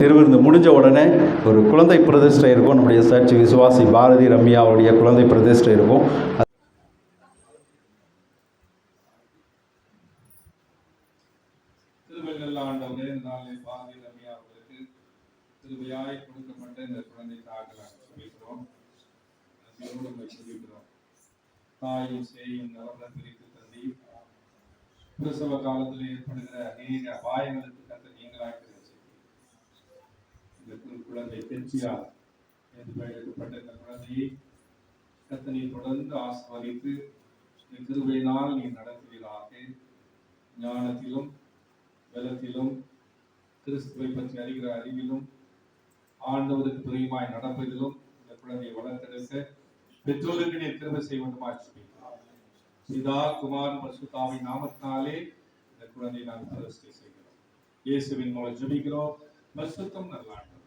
திருவிருந்து முடிஞ்ச உடனே ஒரு குழந்தை பிரதிஷ்டை இருக்கும். நம்முடைய சர்ச் விசுவாசி பாரதி ரம்யா அவருடைய குழந்தை பிரதிஷ்டை இருக்கும். ஆண்டவரே, நாளை பாரதி ரம்யா அவர்களுக்கு திருவையாய் கொடுக்கப்பட்ட இந்த குழந்தைக்காக சொல்லிக்கிறோம். தாயும் சேயும் நலமுடன் பிரித்து தந்தி பிரசவ காலத்தில் ஏற்படுகிற அநேக அபாயங்களுக்கு கத்த நீங்களாக இந்த குழந்தை தெச்சியா என்று பெயரிடப்பட்ட இந்த குழந்தையை கத்த நீ தொடர்ந்து ஆசீர்வதித்து கிருபையினால் நீ நடத்துவீராக. ஞானத்திலும் பலத்திலும் கிறிஸ்துவை பற்றி அறிகிற அறிவிலும் ஆண்டவருக்கு பிரியமாய் நடப்பதிலும் இந்த குழந்தையை வளர்த்தெடுக்க பெற்றோருக்கு நீ கிருபை செய்ய வேண்டுமாய் பிதா குமாரன் பரிசுத்தாவின் நாமத்தினாலே இந்த குழந்தையை நாங்கள் பிரதிஷ்டை செய்கிறோம். இயேசுவின் மூலம் ஜெபிக்கிறோம். பரிசுத்தம் நல்லாண்டு